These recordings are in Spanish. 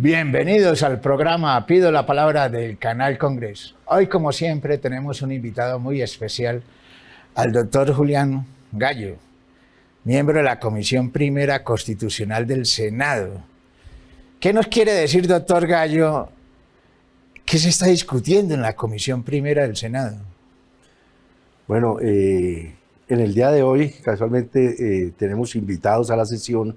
Bienvenidos al programa Pido la Palabra del Canal Congreso. Hoy, como siempre, tenemos un invitado muy especial, al doctor Julián Gallo, miembro de la Comisión Primera Constitucional del Senado. ¿Qué nos quiere decir, doctor Gallo? ¿Qué se está discutiendo en la Comisión Primera del Senado? Bueno, en el día de hoy, casualmente, tenemos invitados a la sesión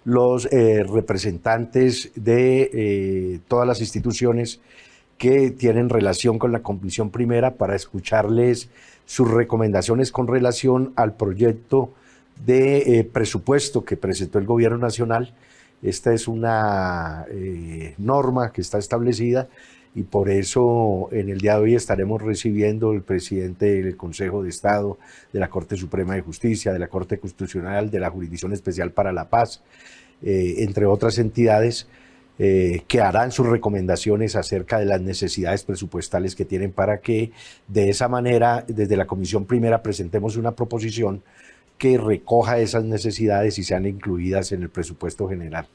los representantes de todas las instituciones que tienen relación con la Comisión Primera para escucharles sus recomendaciones con relación al proyecto de presupuesto que presentó el Gobierno Nacional. Esta es una norma que está establecida y por eso en el día de hoy estaremos recibiendo el presidente del Consejo de Estado, de la Corte Suprema de Justicia, de la Corte Constitucional, de la Jurisdicción Especial para la Paz, entre otras entidades que harán sus recomendaciones acerca de las necesidades presupuestales que tienen para que de esa manera desde la Comisión Primera presentemos una proposición que recoja esas necesidades y sean incluidas en el presupuesto general.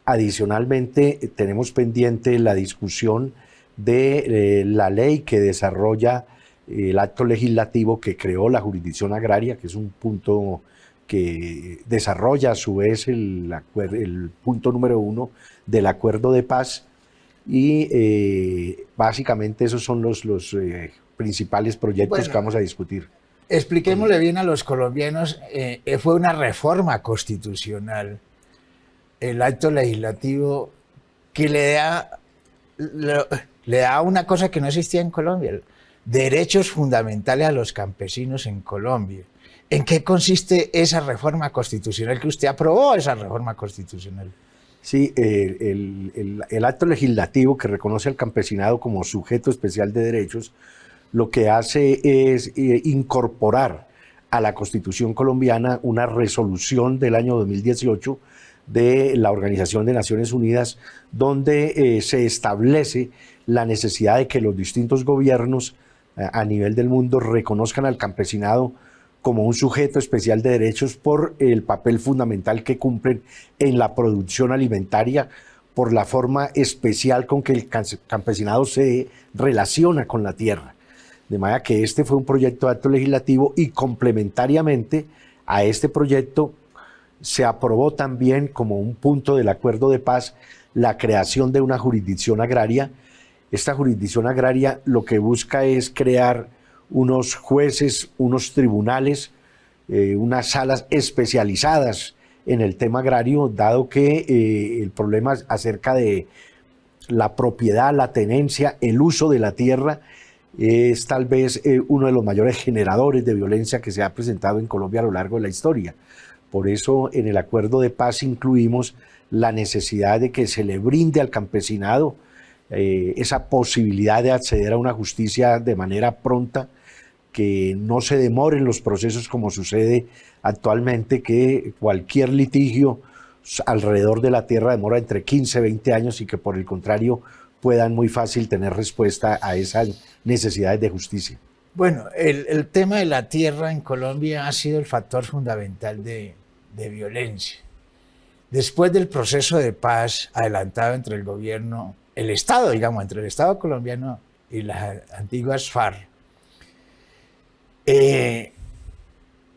Adicionalmente, tenemos pendiente la discusión de la ley que desarrolla el acto legislativo que creó la jurisdicción agraria, que es un punto que desarrolla a su vez el punto número 1 del acuerdo de paz y básicamente esos son los principales proyectos que vamos a discutir. Expliquémosle bien a los colombianos, fue una reforma constitucional, el acto legislativo que le da una cosa que no existía en Colombia, derechos fundamentales a los campesinos en Colombia. ¿En qué consiste esa reforma constitucional que usted aprobó, esa reforma constitucional? Sí, el acto legislativo que reconoce al campesinado como sujeto especial de derechos, lo que hace es incorporar a la Constitución colombiana una resolución del año 2018 de la Organización de Naciones Unidas, donde se establece la necesidad de que los distintos gobiernos a nivel del mundo reconozcan al campesinado como un sujeto especial de derechos por el papel fundamental que cumplen en la producción alimentaria, por la forma especial con que el campesinado se relaciona con la tierra. De manera que este fue un proyecto de acto legislativo y complementariamente a este proyecto se aprobó también como un punto del acuerdo de paz la creación de una jurisdicción agraria. Esta jurisdicción agraria lo que busca es crear unos jueces, unos tribunales, unas salas especializadas en el tema agrario, dado que el problema acerca de la propiedad, la tenencia, el uso de la tierra es tal vez uno de los mayores generadores de violencia que se ha presentado en Colombia a lo largo de la historia. Por eso en el acuerdo de paz incluimos la necesidad de que se le brinde al campesinado esa posibilidad de acceder a una justicia de manera pronta, que no se demoren los procesos como sucede actualmente, que cualquier litigio alrededor de la tierra demora entre 15 y 20 años y que por el contrario puedan muy fácil tener respuesta a esas necesidades de justicia. Bueno, el tema de la tierra en Colombia ha sido el factor fundamental de violencia. Después del proceso de paz adelantado entre el gobierno, el Estado, digamos, entre el Estado colombiano y las antiguas FARC,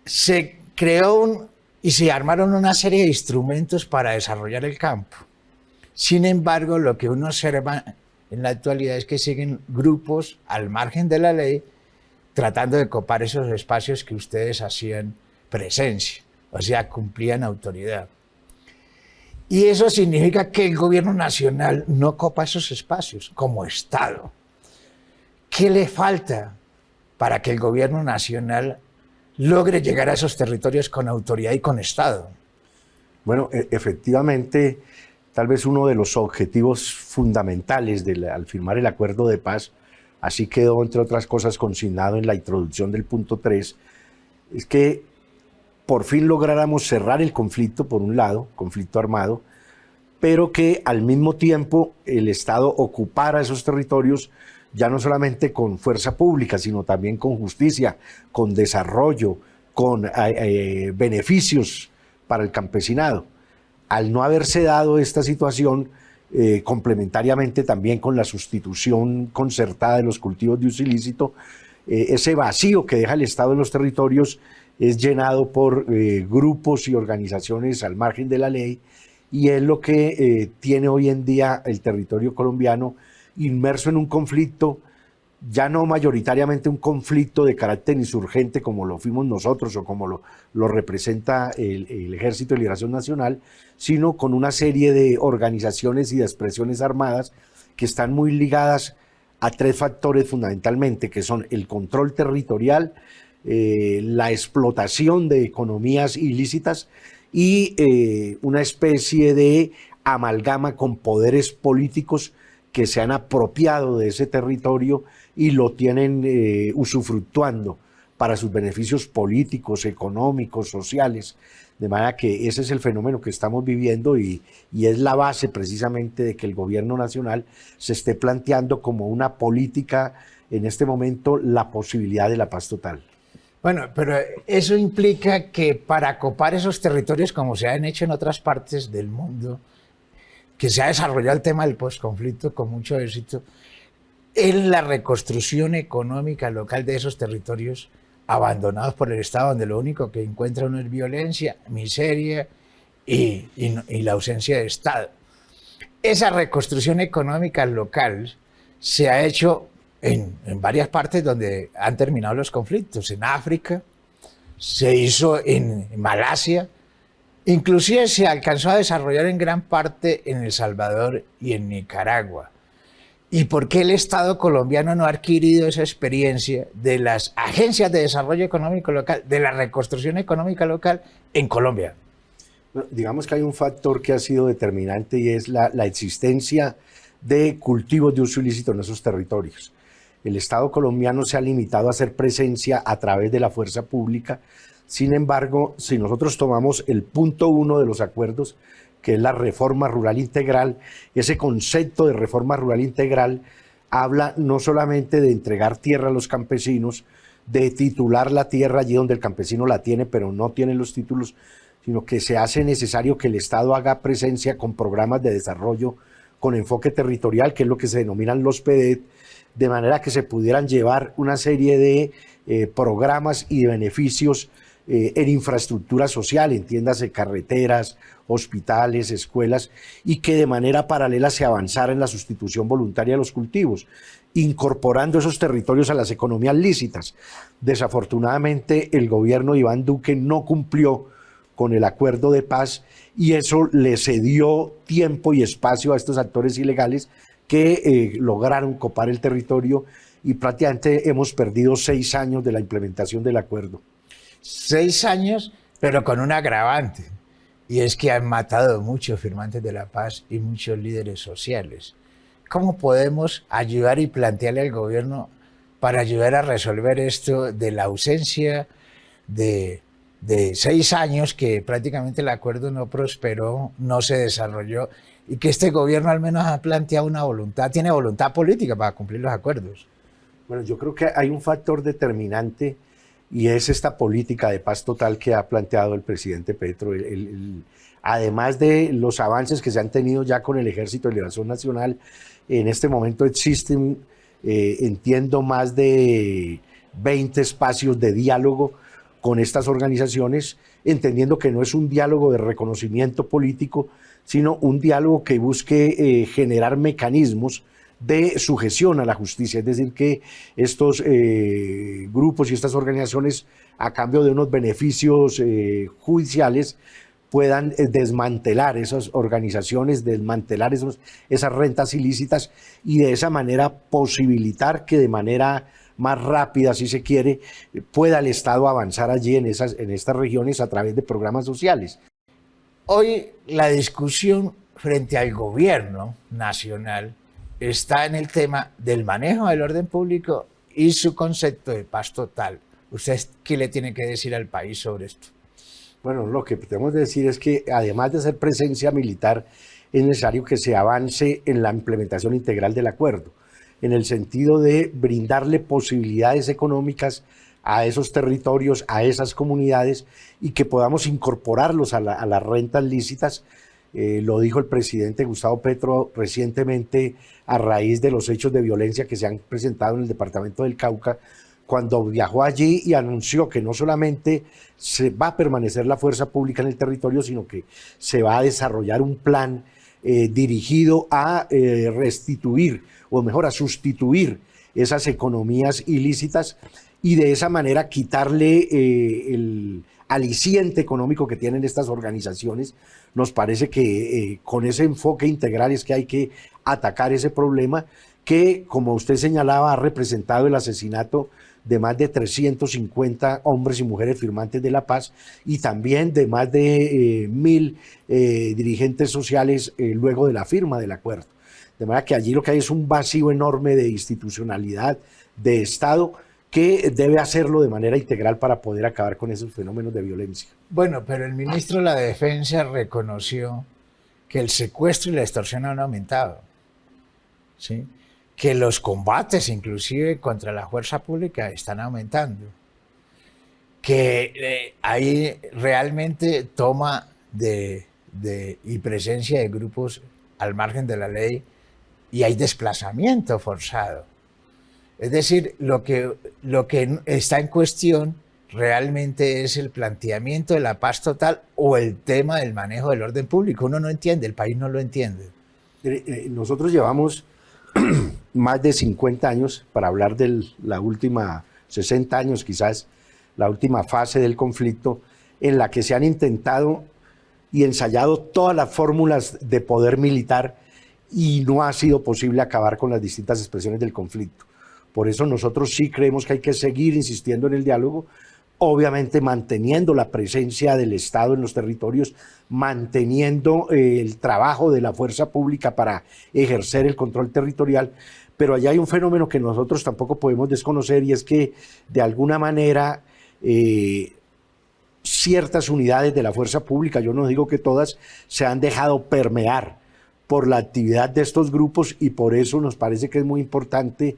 se creó y se armaron una serie de instrumentos para desarrollar el campo. Sin embargo, lo que uno observa en la actualidad es que siguen grupos al margen de la ley tratando de copar esos espacios que ustedes hacían presencia, o sea, cumplían autoridad. Y eso significa que el gobierno nacional no copa esos espacios como Estado. ¿Qué le falta para que el gobierno nacional logre llegar a esos territorios con autoridad y con Estado? Bueno, efectivamente, tal vez uno de los objetivos fundamentales al firmar el acuerdo de paz, así quedó entre otras cosas consignado en la introducción del punto 3, es que por fin lográramos cerrar el conflicto, por un lado, conflicto armado, pero que al mismo tiempo el Estado ocupara esos territorios ya no solamente con fuerza pública, sino también con justicia, con desarrollo, con beneficios para el campesinado. Al no haberse dado esta situación, complementariamente también con la sustitución concertada de los cultivos de uso ilícito, ese vacío que deja el Estado en los territorios es llenado por grupos y organizaciones al margen de la ley, y es lo que tiene hoy en día el territorio colombiano inmerso en un conflicto, ya no mayoritariamente un conflicto de carácter insurgente como lo fuimos nosotros o como lo representa el Ejército de Liberación Nacional, sino con una serie de organizaciones y de expresiones armadas que están muy ligadas a tres factores fundamentalmente, que son el control territorial, la explotación de economías ilícitas y una especie de amalgama con poderes políticos que se han apropiado de ese territorio y lo tienen usufructuando para sus beneficios políticos, económicos, sociales. De manera que ese es el fenómeno que estamos viviendo y es la base precisamente de que el gobierno nacional se esté planteando como una política en este momento la posibilidad de la paz total. Bueno, pero eso implica que para copar esos territorios, como se han hecho en otras partes del mundo, que se ha desarrollado el tema del posconflicto con mucho éxito, en la reconstrucción económica local de esos territorios abandonados por el Estado, donde lo único que encuentra uno es violencia, miseria y la ausencia de Estado. Esa reconstrucción económica local se ha hecho en varias partes donde han terminado los conflictos. En África, se hizo en Malasia, inclusive se alcanzó a desarrollar en gran parte en El Salvador y en Nicaragua. ¿Y por qué el Estado colombiano no ha adquirido esa experiencia de las agencias de desarrollo económico local, de la reconstrucción económica local en Colombia? Bueno, digamos que hay un factor que ha sido determinante y es la existencia de cultivos de uso ilícito en esos territorios. El Estado colombiano se ha limitado a hacer presencia a través de la fuerza pública. Sin embargo, si nosotros tomamos el punto 1 de los acuerdos, que es la reforma rural integral, ese concepto de reforma rural integral habla no solamente de entregar tierra a los campesinos, de titular la tierra allí donde el campesino la tiene, pero no tiene los títulos, sino que se hace necesario que el Estado haga presencia con programas de desarrollo con enfoque territorial, que es lo que se denominan los PEDET, de manera que se pudieran llevar una serie de programas y de beneficios en infraestructura social, entiéndase carreteras, hospitales, escuelas, y que de manera paralela se avanzara en la sustitución voluntaria de los cultivos, incorporando esos territorios a las economías lícitas. Desafortunadamente, el gobierno de Iván Duque no cumplió con el acuerdo de paz y eso le cedió tiempo y espacio a estos actores ilegales que lograron copar el territorio y prácticamente hemos perdido 6 años de la implementación del acuerdo. 6 años, pero con un agravante, y es que han matado muchos firmantes de la paz y muchos líderes sociales. ¿Cómo podemos ayudar y plantearle al gobierno para ayudar a resolver esto de la ausencia de 6 años que prácticamente el acuerdo no prosperó, no se desarrolló, y que este gobierno al menos ha planteado una voluntad, tiene voluntad política para cumplir los acuerdos? Bueno, yo creo que hay un factor determinante y es esta política de paz total que ha planteado el presidente Petro. Además de los avances que se han tenido ya con el Ejército de Liberación Nacional, en este momento existen, entiendo, más de 20 espacios de diálogo con estas organizaciones, entendiendo que no es un diálogo de reconocimiento político, sino un diálogo que busque generar mecanismos de sujeción a la justicia, es decir, que estos grupos y estas organizaciones, a cambio de unos beneficios judiciales, puedan desmantelar esas organizaciones, desmantelar esas rentas ilícitas y de esa manera posibilitar que de manera más rápida, si se quiere, pueda el Estado avanzar allí en estas regiones a través de programas sociales. Hoy la discusión frente al gobierno nacional está en el tema del manejo del orden público y su concepto de paz total. ¿Usted qué le tiene que decir al país sobre esto? Bueno, lo que podemos decir es que además de ser presencia militar, es necesario que se avance en la implementación integral del acuerdo, en el sentido de brindarle posibilidades económicas a esos territorios, a esas comunidades, y que podamos incorporarlos a las rentas lícitas, Lo dijo el presidente Gustavo Petro recientemente a raíz de los hechos de violencia que se han presentado en el departamento del Cauca, cuando viajó allí y anunció que no solamente se va a permanecer la fuerza pública en el territorio, sino que se va a desarrollar un plan dirigido a restituir, o mejor, a sustituir esas economías ilícitas y de esa manera quitarle el aliciente económico que tienen estas organizaciones. Nos parece que con ese enfoque integral es que hay que atacar ese problema que, como usted señalaba, ha representado el asesinato de más de 350 hombres y mujeres firmantes de la paz y también de más de 1000 dirigentes sociales luego de la firma del acuerdo. De manera que allí lo que hay es un vacío enorme de institucionalidad, de Estado, que debe hacerlo de manera integral para poder acabar con esos fenómenos de violencia. Bueno, pero el ministro de la Defensa reconoció que el secuestro y la extorsión han aumentado, ¿sí? Que los combates inclusive contra la fuerza pública están aumentando, que hay realmente toma y presencia de grupos al margen de la ley y hay desplazamiento forzado. Es decir, lo que está en cuestión realmente es el planteamiento de la paz total o el tema del manejo del orden público. Uno no entiende, el país no lo entiende. Nosotros llevamos más de 50 años, para hablar de la última, 60 años quizás, la última fase del conflicto, en la que se han intentado y ensayado todas las fórmulas de poder militar y no ha sido posible acabar con las distintas expresiones del conflicto. Por eso nosotros sí creemos que hay que seguir insistiendo en el diálogo, obviamente manteniendo la presencia del Estado en los territorios, manteniendo el trabajo de la fuerza pública para ejercer el control territorial, pero allá hay un fenómeno que nosotros tampoco podemos desconocer y es que de alguna manera ciertas unidades de la fuerza pública, yo no digo que todas, se han dejado permear por la actividad de estos grupos y por eso nos parece que es muy importante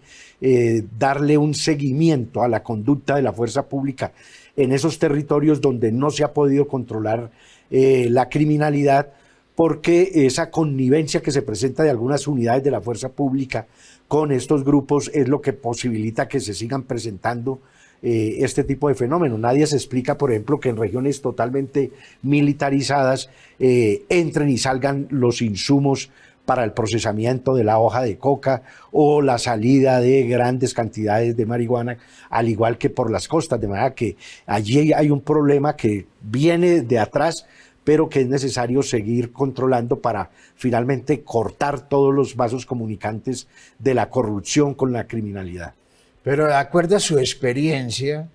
darle un seguimiento a la conducta de la fuerza pública en esos territorios donde no se ha podido controlar la criminalidad, porque esa connivencia que se presenta de algunas unidades de la fuerza pública con estos grupos es lo que posibilita que se sigan presentando este tipo de fenómenos. Nadie se explica, por ejemplo, que en regiones totalmente militarizadas entren y salgan los insumos para el procesamiento de la hoja de coca o la salida de grandes cantidades de marihuana, al igual que por las costas, de manera que allí hay un problema que viene de atrás, pero que es necesario seguir controlando para finalmente cortar todos los vasos comunicantes de la corrupción con la criminalidad. Pero de acuerdo a su experiencia,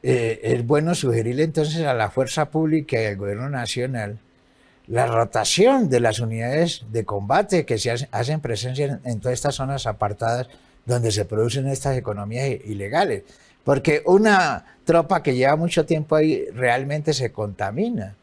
es bueno sugerirle entonces a la fuerza pública y al gobierno nacional la rotación de las unidades de combate que se hacen presencia en todas estas zonas apartadas donde se producen estas economías ilegales. Porque una tropa que lleva mucho tiempo ahí realmente se contamina.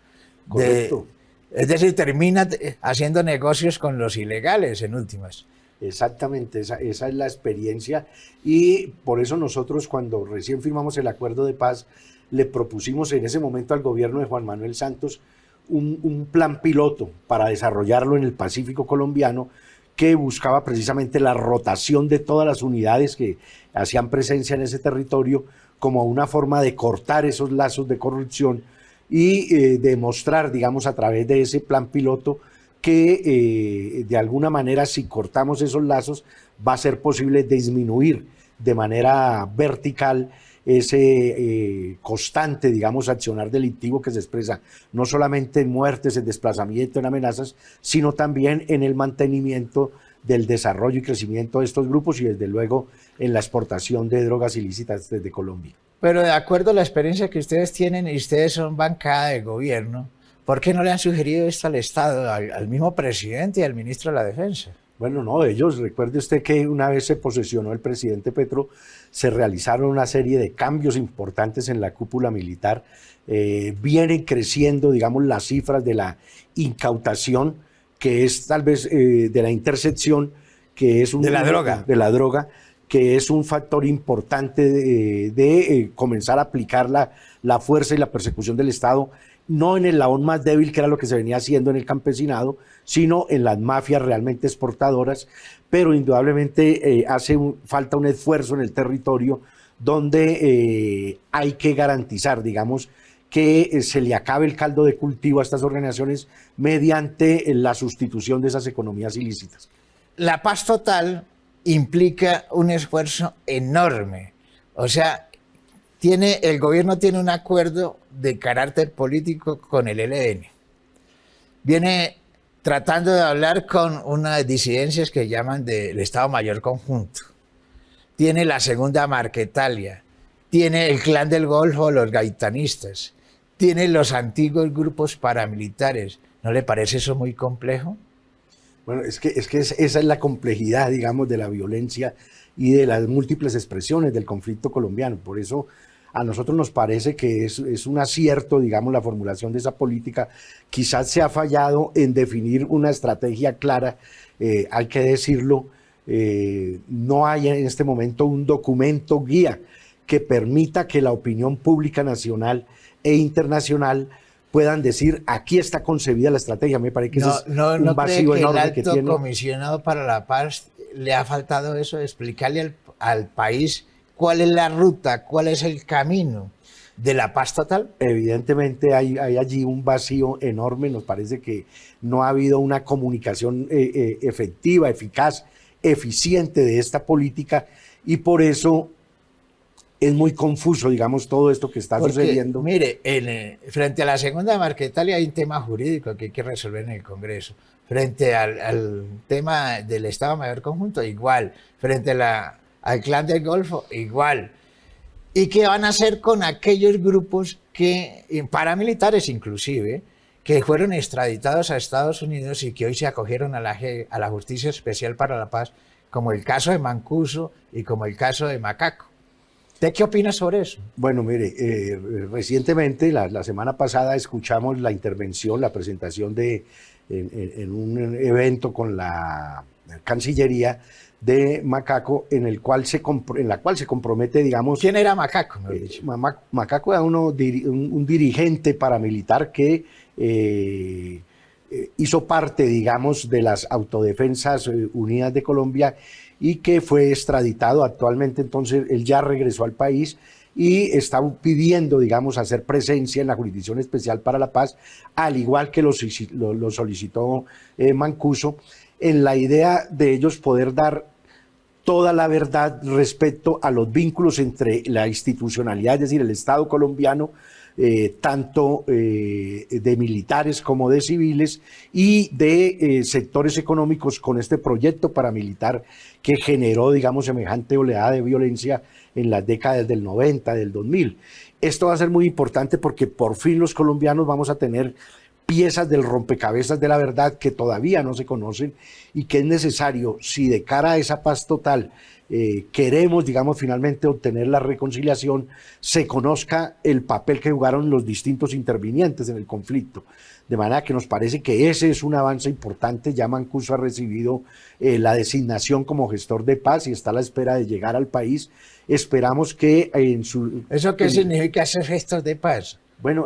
Correcto. Es decir, termina haciendo negocios con los ilegales en últimas. Exactamente, esa es la experiencia y por eso nosotros cuando recién firmamos el acuerdo de paz le propusimos en ese momento al gobierno de Juan Manuel Santos un plan piloto para desarrollarlo en el Pacífico colombiano que buscaba precisamente la rotación de todas las unidades que hacían presencia en ese territorio como una forma de cortar esos lazos de corrupción y demostrar, digamos, a través de ese plan piloto que de alguna manera si cortamos esos lazos va a ser posible disminuir de manera vertical ese constante, digamos, accionar delictivo que se expresa no solamente en muertes, en desplazamiento, en amenazas, sino también en el mantenimiento del desarrollo y crecimiento de estos grupos y desde luego en la exportación de drogas ilícitas desde Colombia. Pero de acuerdo a la experiencia que ustedes tienen y ustedes son bancada de gobierno, ¿por qué no le han sugerido esto al Estado, al mismo presidente y al ministro de la Defensa? Bueno, no, ellos, recuerde usted que una vez se posesionó el presidente Petro, se realizaron una serie de cambios importantes en la cúpula militar, vienen creciendo, digamos, las cifras de la incautación, que es tal vez de la intercepción, que es un... De la droga. De la droga, que es un factor importante de comenzar a aplicar la fuerza y la persecución del Estado no en el eslabón más débil, que era lo que se venía haciendo en el campesinado, sino en las mafias realmente exportadoras, pero indudablemente falta un esfuerzo en el territorio donde hay que garantizar, digamos, que se le acabe el caldo de cultivo a estas organizaciones mediante la sustitución de esas economías ilícitas. La paz total implica un esfuerzo enorme. O sea, el gobierno tiene un acuerdo de carácter político con el ELN. Viene tratando de hablar con unas disidencias que llaman del Estado Mayor Conjunto. Tiene la Segunda Marquetalia, tiene el Clan del Golfo, los gaitanistas, tiene los antiguos grupos paramilitares. ¿No le parece eso muy complejo? Bueno, esa es la complejidad, digamos, de la violencia y de las múltiples expresiones del conflicto colombiano. Por eso a nosotros nos parece que es un acierto, digamos, la formulación de esa política. Quizás se ha fallado en definir una estrategia clara, hay que decirlo. No hay en este momento un documento guía que permita que la opinión pública nacional e internacional puedan decir, aquí está concebida la estrategia. Me parece que ese es un vacío enorme que tiene. ¿El alto comisionado para la paz le ha faltado eso, explicarle al país cuál es la ruta, cuál es el camino de la paz total? Evidentemente hay allí un vacío enorme. Nos parece que no ha habido una comunicación efectiva, eficaz, eficiente de esta política, y por eso es muy confuso, digamos, todo esto que está sucediendo. Mire, frente a la Segunda Marquetalia hay un tema jurídico que hay que resolver en el Congreso. Frente al tema del Estado Mayor Conjunto, igual. Frente al Clan del Golfo, igual. ¿Y qué van a hacer con aquellos grupos paramilitares inclusive, que fueron extraditados a Estados Unidos y que hoy se acogieron a la Justicia Especial para la Paz, como el caso de Mancuso y como el caso de Macaco? ¿Usted qué opina sobre eso? Bueno, mire, recientemente, la semana pasada, escuchamos la intervención, la presentación en un evento con la Cancillería de Macaco, en la cual se compromete, digamos... ¿Quién era Macaco? Macaco era un dirigente paramilitar que hizo parte, digamos, de las Autodefensas Unidas de Colombia, y que fue extraditado actualmente. Entonces él ya regresó al país y está pidiendo, digamos, hacer presencia en la Jurisdicción Especial para la Paz, al igual que lo solicitó Mancuso, en la idea de ellos poder dar toda la verdad respecto a los vínculos entre la institucionalidad, es decir, el Estado colombiano, tanto de militares como de civiles, y de sectores económicos, con este proyecto paramilitar que generó, digamos, semejante oleada de violencia en las décadas del 90, del 2000. Esto va a ser muy importante porque por fin los colombianos vamos a tener piezas del rompecabezas de la verdad que todavía no se conocen, y que es necesario, si de cara a esa paz total queremos, digamos, finalmente obtener la reconciliación, se conozca el papel que jugaron los distintos intervinientes en el conflicto. De manera que nos parece que ese es un avance importante. Ya Mancuso ha recibido la designación como gestor de paz y está a la espera de llegar al país. Esperamos que en su... ¿Eso qué significa ser gestor de paz? Bueno,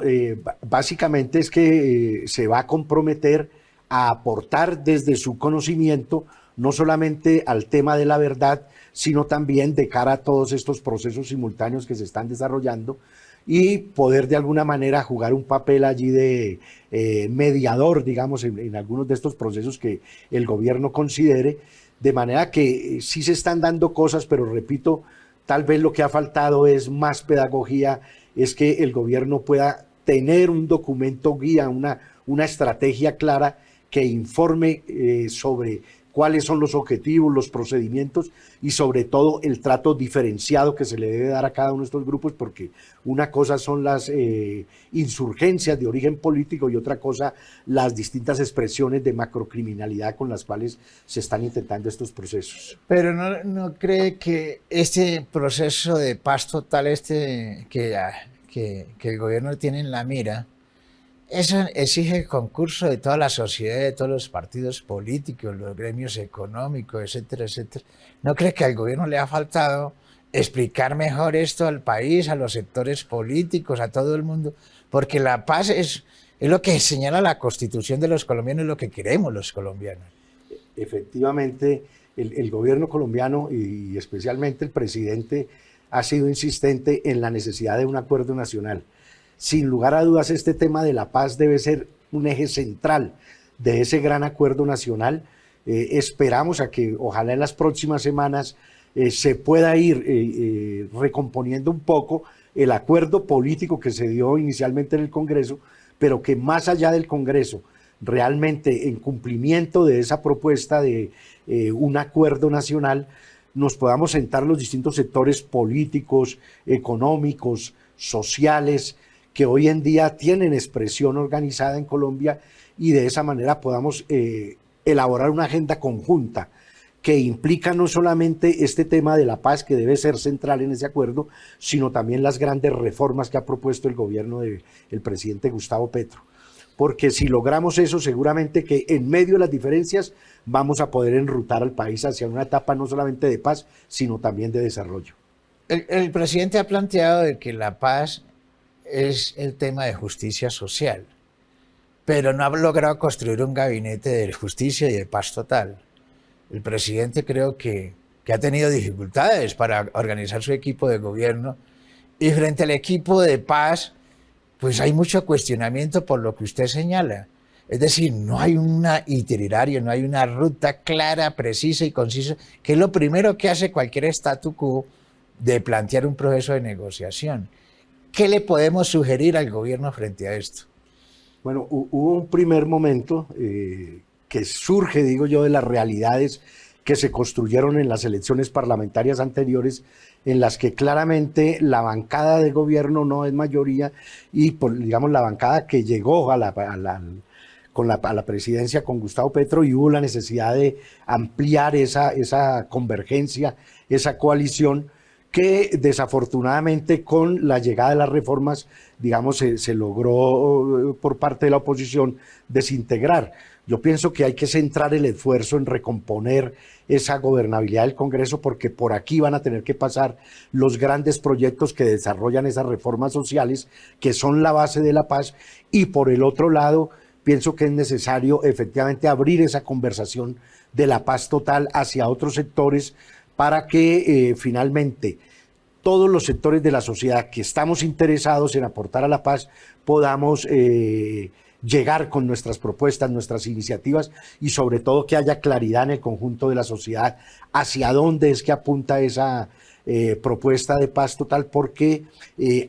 básicamente es que se va a comprometer a aportar desde su conocimiento, no solamente al tema de la verdad, sino también de cara a todos estos procesos simultáneos que se están desarrollando, y poder de alguna manera jugar un papel allí de mediador, digamos, en algunos de estos procesos que el gobierno considere. De manera que sí se están dando cosas, pero repito, tal vez lo que ha faltado es más pedagogía, es que el gobierno pueda tener un documento guía, una estrategia clara que informe sobre cuáles son los objetivos, los procedimientos, y sobre todo el trato diferenciado que se le debe dar a cada uno de estos grupos, porque una cosa son las insurgencias de origen político y otra cosa las distintas expresiones de macrocriminalidad con las cuales se están intentando estos procesos. Pero ¿no cree que este proceso de paz total que el gobierno tiene en la mira, eso exige el concurso de toda la sociedad, de todos los partidos políticos, los gremios económicos, etcétera, etcétera? ¿No cree que al gobierno le ha faltado explicar mejor esto al país, a los sectores políticos, a todo el mundo, porque la paz es lo que señala la Constitución de los colombianos, lo que queremos los colombianos. Efectivamente, el gobierno colombiano y especialmente el presidente ha sido insistente en la necesidad de un acuerdo nacional. Sin lugar a dudas, este tema de la paz debe ser un eje central de ese gran acuerdo nacional. Esperamos a que ojalá en las próximas semanas se pueda ir recomponiendo un poco el acuerdo político que se dio inicialmente en el Congreso, pero que más allá del Congreso, realmente en cumplimiento de esa propuesta de un acuerdo nacional, nos podamos sentar los distintos sectores políticos, económicos, sociales, que hoy en día tienen expresión organizada en Colombia y de esa manera podamos elaborar una agenda conjunta que implica no solamente este tema de la paz, que debe ser central en ese acuerdo, sino también las grandes reformas que ha propuesto el gobierno del presidente Gustavo Petro. Porque si logramos eso, seguramente que en medio de las diferencias vamos a poder enrutar al país hacia una etapa no solamente de paz, sino también de desarrollo. El presidente ha planteado de que la paz es el tema de justicia social, pero no ha logrado construir un gabinete de justicia y de paz total. El presidente creo que ha tenido dificultades para organizar su equipo de gobierno, y frente al equipo de paz, pues hay mucho cuestionamiento por lo que usted señala. Es decir, no hay un itinerario, no hay una ruta clara, precisa y concisa, que es lo primero que hace cualquier statu quo de plantear un proceso de negociación. ¿Qué le podemos sugerir al gobierno frente a esto? Bueno, hubo un primer momento que surge, digo yo, de las realidades que se construyeron en las elecciones parlamentarias anteriores, en las que claramente la bancada de gobierno no es mayoría y, digamos, la bancada que llegó a la presidencia con Gustavo Petro, y hubo la necesidad de ampliar esa convergencia, esa coalición, que desafortunadamente con la llegada de las reformas, digamos, se logró por parte de la oposición desintegrar. Yo pienso que hay que centrar el esfuerzo en recomponer esa gobernabilidad del Congreso, porque por aquí van a tener que pasar los grandes proyectos que desarrollan esas reformas sociales, que son la base de la paz, y por el otro lado, pienso que es necesario efectivamente abrir esa conversación de la paz total hacia otros sectores, para que finalmente todos los sectores de la sociedad que estamos interesados en aportar a la paz podamos llegar con nuestras propuestas, nuestras iniciativas, y sobre todo que haya claridad en el conjunto de la sociedad hacia dónde es que apunta esa propuesta de paz total, porque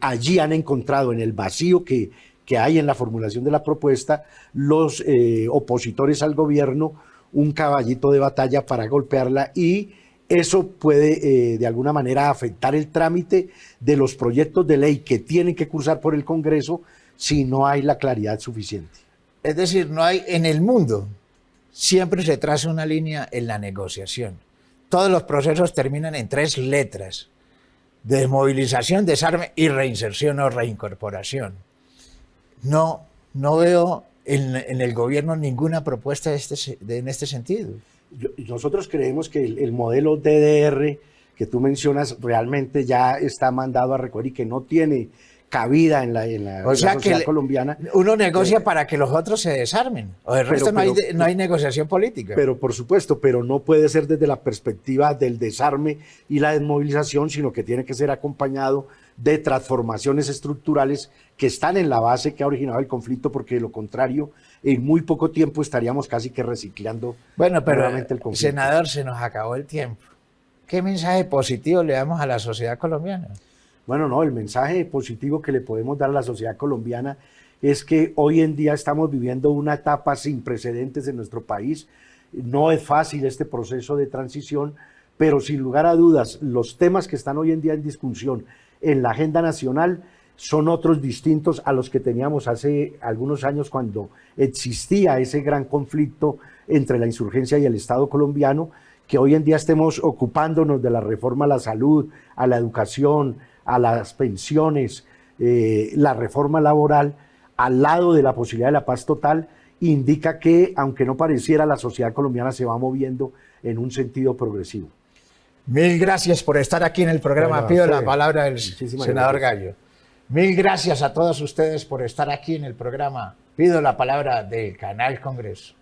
allí han encontrado, en el vacío que hay en la formulación de la propuesta, los opositores al gobierno, un caballito de batalla para golpearla, y eso puede de alguna manera afectar el trámite de los proyectos de ley que tienen que cursar por el Congreso si no hay la claridad suficiente. Es decir, no hay en el mundo, siempre se traza una línea en la negociación. Todos los procesos terminan en 3 letras: desmovilización, desarme y reinserción o reincorporación. No veo en el gobierno ninguna propuesta en este sentido. Nosotros creemos que el modelo DDR que tú mencionas realmente ya está mandado a recoger y que no tiene cabida en la sociedad colombiana. Uno negocia para que los otros se desarmen, o del resto no hay negociación política. Pero por supuesto, pero no puede ser desde la perspectiva del desarme y la desmovilización, sino que tiene que ser acompañado de transformaciones estructurales que están en la base que ha originado el conflicto, porque de lo contrario, en muy poco tiempo estaríamos casi que reciclando. Bueno, pero el conflicto. Senador, se nos acabó el tiempo. ¿Qué mensaje positivo le damos a la sociedad colombiana? Bueno, no, el mensaje positivo que le podemos dar a la sociedad colombiana es que hoy en día estamos viviendo una etapa sin precedentes en nuestro país. No es fácil este proceso de transición, pero sin lugar a dudas, los temas que están hoy en día en discusión en la agenda nacional son otros distintos a los que teníamos hace algunos años, cuando existía ese gran conflicto entre la insurgencia y el Estado colombiano. Que hoy en día estemos ocupándonos de la reforma a la salud, a la educación, a las pensiones, la reforma laboral, al lado de la posibilidad de la paz total, indica que, aunque no pareciera, la sociedad colombiana se va moviendo en un sentido progresivo. Mil gracias por estar aquí en el programa. Bueno, Pido sí. la palabra del Muchísimas senador gracias. Gallo. Mil gracias a todos ustedes por estar aquí en el programa. Pido la palabra del Canal Congreso.